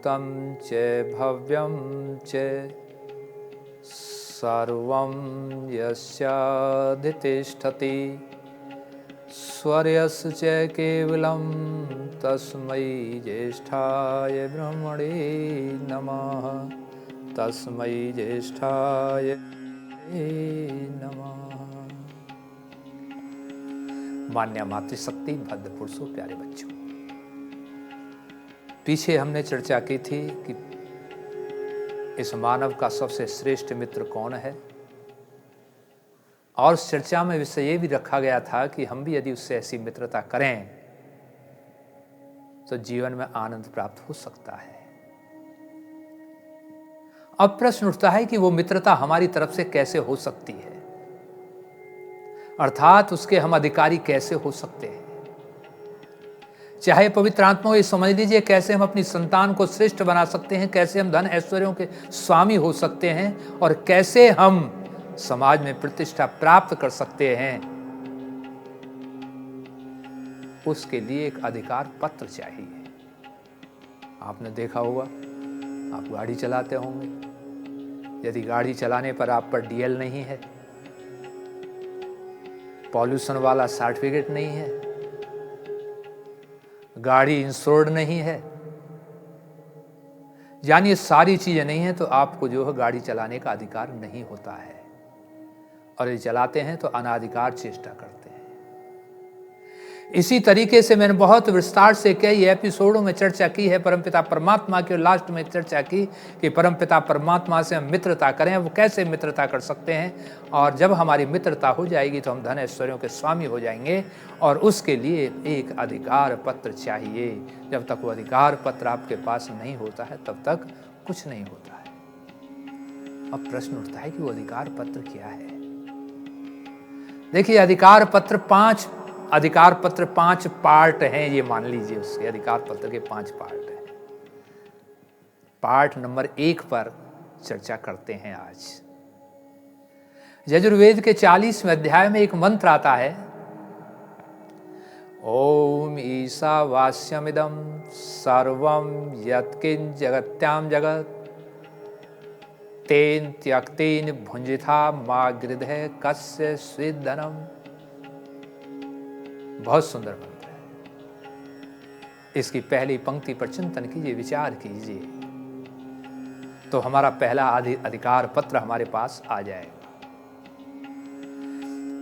भूतं च भव्यं च सर्वं यस्याधितिष्ठति स्वर्यस्य च केवलं तस्मै ज्येष्ठाय ब्रह्मणे नमः। तस्मै ज्येष्ठाय नमः। मान्य मातृशक्ति, भद्र पुरुषों, प्यारे बच्चों, पीछे हमने चर्चा की थी कि इस मानव का सबसे श्रेष्ठ मित्र कौन है, और उस चर्चा में विषय ये भी रखा गया था कि हम भी यदि उससे ऐसी मित्रता करें तो जीवन में आनंद प्राप्त हो सकता है। अब प्रश्न उठता है कि वो मित्रता हमारी तरफ से कैसे हो सकती है, अर्थात उसके हम अधिकारी कैसे हो सकते हैं। चाहे पवित्र आत्मा, ये समझ लीजिए, कैसे हम अपनी संतान को श्रेष्ठ बना सकते हैं, कैसे हम धन ऐश्वर्यों के स्वामी हो सकते हैं, और कैसे हम समाज में प्रतिष्ठा प्राप्त कर सकते हैं, उसके लिए एक अधिकार पत्र चाहिए। आपने देखा होगा, आप गाड़ी चलाते होंगे, यदि गाड़ी चलाने पर आप पर डीएल नहीं है, पॉल्यूशन वाला सर्टिफिकेट नहीं है, गाड़ी इंश्योर्ड नहीं है, यानी ये सारी चीजें नहीं है, तो आपको जो है गाड़ी चलाने का अधिकार नहीं होता है, और यदि चलाते हैं तो अनाधिकार चेष्टा करते हैं। इसी तरीके से मैंने बहुत विस्तार से कई एपिसोडों में चर्चा की है परमपिता परमात्मा की, और लास्ट में चर्चा की कि परमपिता परमात्मा से हम मित्रता करें, वो कैसे मित्रता कर सकते हैं, और जब हमारी मित्रता हो जाएगी तो हम धन ऐश्वर्यों के स्वामी हो जाएंगे, और उसके लिए एक अधिकार पत्र चाहिए। जब तक वो अधिकार पत्र आपके पास नहीं होता है तब तक कुछ नहीं होता है। अब प्रश्न उठता है कि वो अधिकार पत्र क्या है। देखिए, अधिकार पत्र पांच पार्ट हैं, ये मान लीजिए, उसके अधिकार पत्र के 5 पार्ट हैं। पार्ट नंबर 1 पर चर्चा करते हैं आज। यजुर्वेद के 40वें अध्याय में एक मंत्र आता है, ओम ईशावास्यमिदं सर्वं यत्किंच जगत्यां जगत् तेन त्यक्तेन भुंजिथा मा गृधे कस्य स्विद्धनम्। बहुत सुंदर मंत्र है। इसकी पहली पंक्ति पर चिंतन कीजिए, विचार कीजिए, तो हमारा पहला अधिकार पत्र हमारे पास आ जाएगा।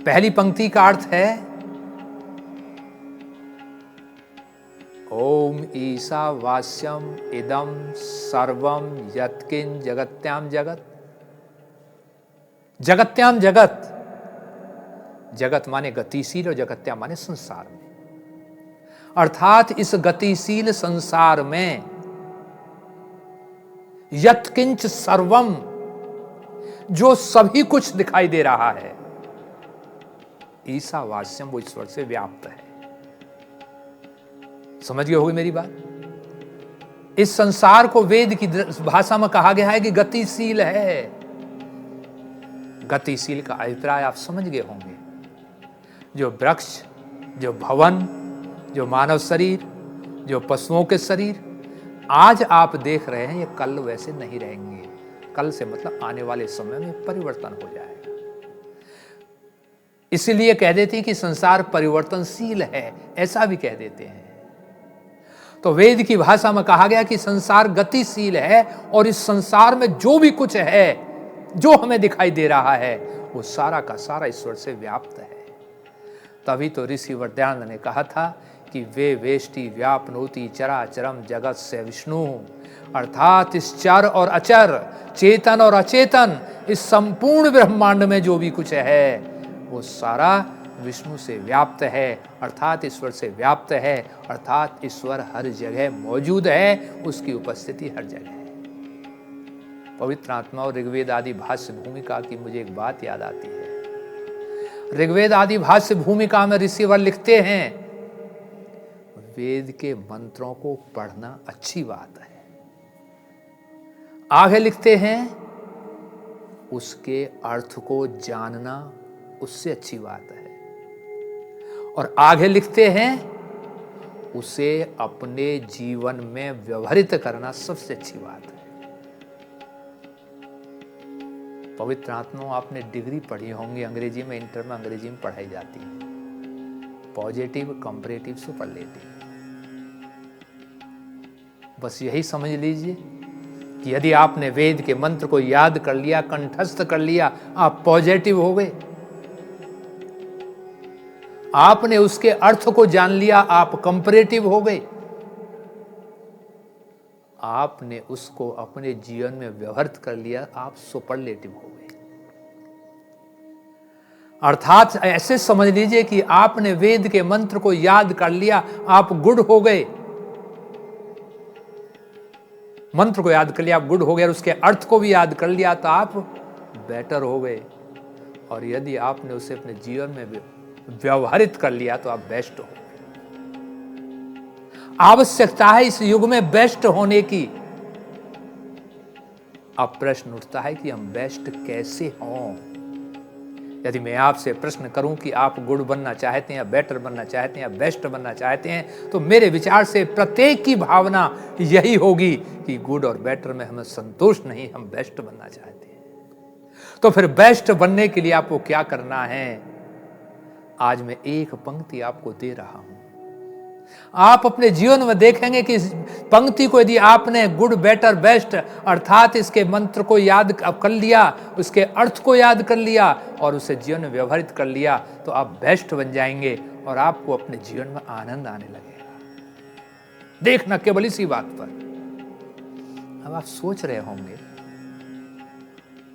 पहली पंक्ति का अर्थ है, ओम ईशावास्यम इदम सर्वम यत्किंच जगत्याम जगत। जगत्याम जगत, जगत माने गतिशील और जगत्या माने संसार में, अर्थात इस गतिशील संसार में यत्किंच सर्वम, जो सभी कुछ दिखाई दे रहा है, ईशावास्यम, वो ईश्वर से व्याप्त है। समझ गए होगी मेरी बात। इस संसार को वेद की भाषा में कहा गया है कि गतिशील है। गतिशील का अभिप्राय आप समझ गए होंगे। जो वृक्ष, जो भवन, जो मानव शरीर, जो पशुओं के शरीर आज आप देख रहे हैं, ये कल वैसे नहीं रहेंगे। कल से मतलब आने वाले समय में परिवर्तन हो जाएगा। इसीलिए कह देते हैं कि संसार परिवर्तनशील है, ऐसा भी कह देते हैं। तो वेद की भाषा में कहा गया कि संसार गतिशील है, और इस संसार में जो भी कुछ है, जो हमें दिखाई दे रहा है, वो सारा का सारा ईश्वर से व्याप्त है। तभी तो ऋषि वरदान ने कहा था कि वे वेष्टि व्यापनोति चराचरम जगत से विष्णु, अर्थात इस चर और अचर, चेतन और अचेतन, इस संपूर्ण ब्रह्मांड में जो भी कुछ है वो सारा विष्णु से व्याप्त है, अर्थात ईश्वर से व्याप्त है, अर्थात ईश्वर हर जगह मौजूद है, उसकी उपस्थिति हर जगह है। पवित्र आत्मा और ऋग्वेद आदि भाष्य भूमिका की मुझे एक बात याद आती है। ऋग्वेद आदि भाष्य भूमिका में ऋषिवर लिखते हैं, वेद के मंत्रों को पढ़ना अच्छी बात है। आगे लिखते हैं, उसके अर्थ को जानना उससे अच्छी बात है। और आगे लिखते हैं, उसे अपने जीवन में व्यवहारित करना सबसे अच्छी बात है। पवित्र आत्मा, आपने डिग्री पढ़ी होंगी अंग्रेजी में, इंटर में अंग्रेजी में पढ़ाई जाती है, पॉजिटिव, कंपैरेटिव, सुपरलेटिव। बस यही समझ लीजिए कि यदि आपने वेद के मंत्र को याद कर लिया, कंठस्थ कर लिया, आप पॉजिटिव हो गए। आपने उसके अर्थ को जान लिया, आप कंपैरेटिव हो गए। आपने उसको अपने जीवन में व्यवहारित कर लिया, आप सुपरलेटिव हो गए। अर्थात ऐसे समझ लीजिए कि आपने वेद के मंत्र को याद कर लिया, आप गुड हो गए। मंत्र को याद कर लिया, आप गुड हो गए, और उसके अर्थ को भी याद कर लिया तो आप बेटर हो गए। और यदि आपने उसे अपने जीवन में व्यवहारित कर लिया तो आप बेस्ट हो। आवश्यकता है इस युग में बेस्ट होने की। अब प्रश्न उठता है कि हम बेस्ट कैसे हों। यदि मैं आपसे प्रश्न करूं कि आप गुड बनना चाहते हैं या बेटर बनना चाहते हैं या बेस्ट बनना चाहते हैं, तो मेरे विचार से प्रत्येक की भावना यही होगी कि गुड और बेटर में हमें संतोष नहीं, हम बेस्ट बनना चाहते हैं। तो फिर बेस्ट बनने के लिए आपको क्या करना है? आज मैं एक पंक्ति आपको दे रहा हूं। आप अपने जीवन में देखेंगे कि इस पंक्ति को यदि आपने गुड, बेटर, बेस्ट अर्थात इसके मंत्र को याद कर लिया, उसके अर्थ को याद कर लिया और उसे जीवन में व्यवहारित कर लिया, तो आप बेस्ट बन जाएंगे और आपको अपने जीवन में आनंद आने लगेगा। देखना केवल इसी बात पर। अब आप सोच रहे होंगे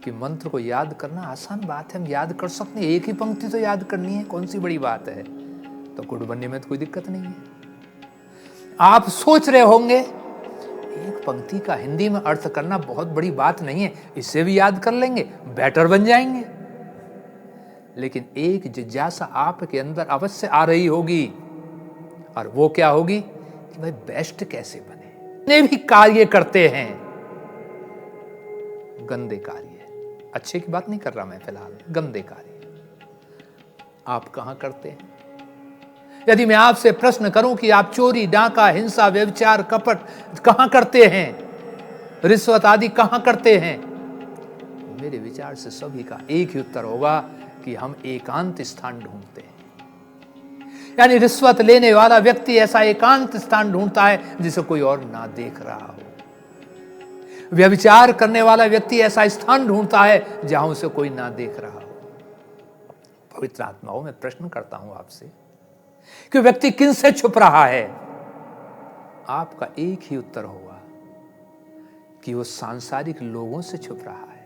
कि मंत्र को याद करना आसान बात है, हम याद कर सकते हैं, एक ही पंक्ति तो याद करनी है, कौन सी बड़ी बात है। तो गुड बनने में तो कोई दिक्कत नहीं है। आप सोच रहे होंगे एक पंक्ति का हिंदी में अर्थ करना बहुत बड़ी बात नहीं है, इसे भी याद कर लेंगे, बेटर बन जाएंगे। लेकिन एक जिज्ञासा आपके अंदर अवश्य आ रही होगी, और वो क्या होगी कि भाई बेस्ट कैसे बने। जितने भी कार्य करते हैं गंदे कार्य, अच्छे की बात नहीं कर रहा मैं फिलहाल, गंदे कार्य आप कहां करते हैं? यदि मैं आपसे प्रश्न करूं कि आप चोरी, डाका, हिंसा, व्यभिचार, कपट कहां करते हैं, रिश्वत आदि कहां करते हैं, मेरे विचार से सभी का एक ही उत्तर होगा कि हम एकांत स्थान ढूंढते हैं। यानी रिश्वत लेने वाला व्यक्ति ऐसा एकांत स्थान ढूंढता है जिसे कोई और ना देख रहा हो। व्यभिचार करने वाला व्यक्ति ऐसा स्थान ढूंढता है जहां उसे कोई ना देख रहा हो। पवित्र आत्माओं, मैं प्रश्न करता हूं आपसे कि व्यक्ति किन से छुप रहा है? आपका एक ही उत्तर होगा कि वो सांसारिक लोगों से छुप रहा है।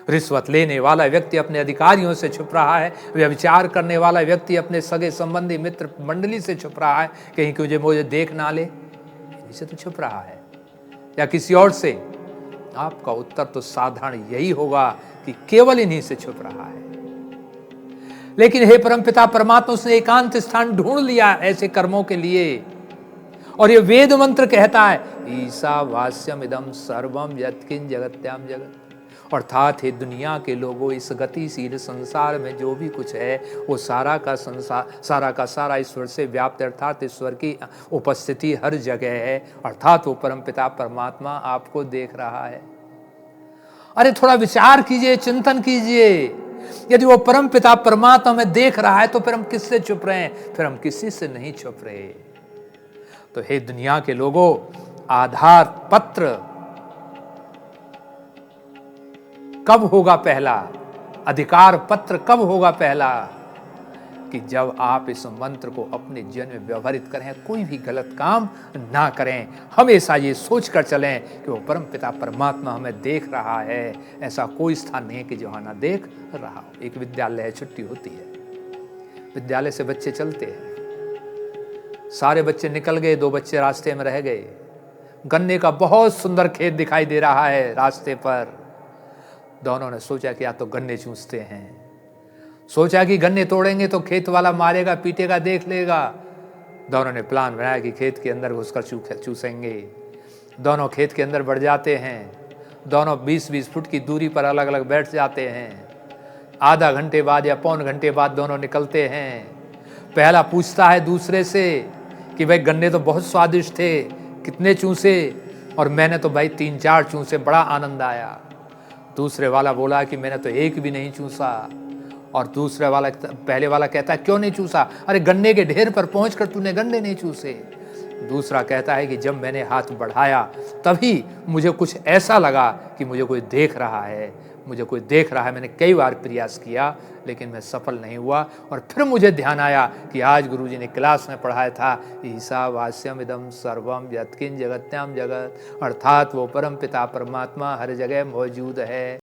रिश्वत लेने वाला व्यक्ति अपने अधिकारियों से छुप रहा है, व्यभिचार करने वाला व्यक्ति अपने सगे संबंधी मित्र मंडली से छुप रहा है, कहीं कि मुझे देख ना ले, इसे तो छुप रहा है, या किसी और से। आपका उत्तर तो साधारण यही होगा कि केवल इन्हीं से छुप रहा है। लेकिन हे परमपिता परमात्मा, उसने एकांत स्थान ढूंढ लिया ऐसे कर्मों के लिए, और ये वेद मंत्र कहता है ईशावास्यम इदम सर्वम यत्किंच जगत्याम जगत। अर्थात हे दुनिया के लोगों, इस गतिशील संसार में जो भी कुछ है वो सारा का सारा ईश्वर से व्याप्त, अर्थात ईश्वर की उपस्थिति हर जगह है, अर्थात वो परमपिता परमात्मा आपको देख रहा है। अरे थोड़ा विचार कीजिए, चिंतन कीजिए। यदि वो परमपिता परमात्मा में देख रहा है तो फिर हम किससे छुप रहे हैं? फिर हम किसी से नहीं छुप रहे। तो हे दुनिया के लोगों, आधार पत्र कब होगा पहला? अधिकार पत्र कब होगा पहला? कि जब आप इस मंत्र को अपने जीवन में व्यवहारित करें, कोई भी गलत काम ना करें, हमेशा ये सोचकर चलें कि वो परमपिता परमात्मा हमें देख रहा है। ऐसा कोई स्थान नहीं है कि जहाँ ना देख रहा हो। एक विद्यालय है, छुट्टी होती है, विद्यालय से बच्चे चलते हैं, सारे बच्चे निकल गए, 2 बच्चे रास्ते में रह गए। गन्ने का बहुत सुंदर खेत दिखाई दे रहा है रास्ते पर। दोनों ने सोचा कि या तो गन्ने चूसते हैं, सोचा कि गन्ने तोड़ेंगे तो खेत वाला मारेगा, पीटेगा, देख लेगा। दोनों ने प्लान बनाया कि खेत के अंदर घुसकर चूसेंगे। दोनों खेत के अंदर बढ़ जाते हैं। दोनों 20-20 फुट की दूरी पर अलग अलग बैठ जाते हैं। आधा घंटे बाद या पौन घंटे बाद दोनों निकलते हैं। पहला पूछता है दूसरे से कि भाई गन्ने तो बहुत स्वादिष्ट थे, कितने चूसे, और मैंने तो भाई 3-4 चूसे, बड़ा आनंद आया। दूसरे वाला बोला कि मैंने तो एक भी नहीं चूसा। और दूसरे वाला, पहले वाला कहता है क्यों नहीं चूसा? अरे गन्ने के ढेर पर पहुंचकर तूने गन्ने नहीं चूसे। दूसरा कहता है कि जब मैंने हाथ बढ़ाया तभी मुझे कुछ ऐसा लगा कि मुझे कोई देख रहा है, मुझे कोई देख रहा है। मैंने कई बार प्रयास किया लेकिन मैं सफल नहीं हुआ। और फिर मुझे ध्यान आया कि आज गुरुजी ने क्लास में पढ़ाया था, ईशावास्यम इदम सर्वम यत्किंच जगत्याम जगत, अर्थात वो परम पिता परमात्मा हर जगह मौजूद है।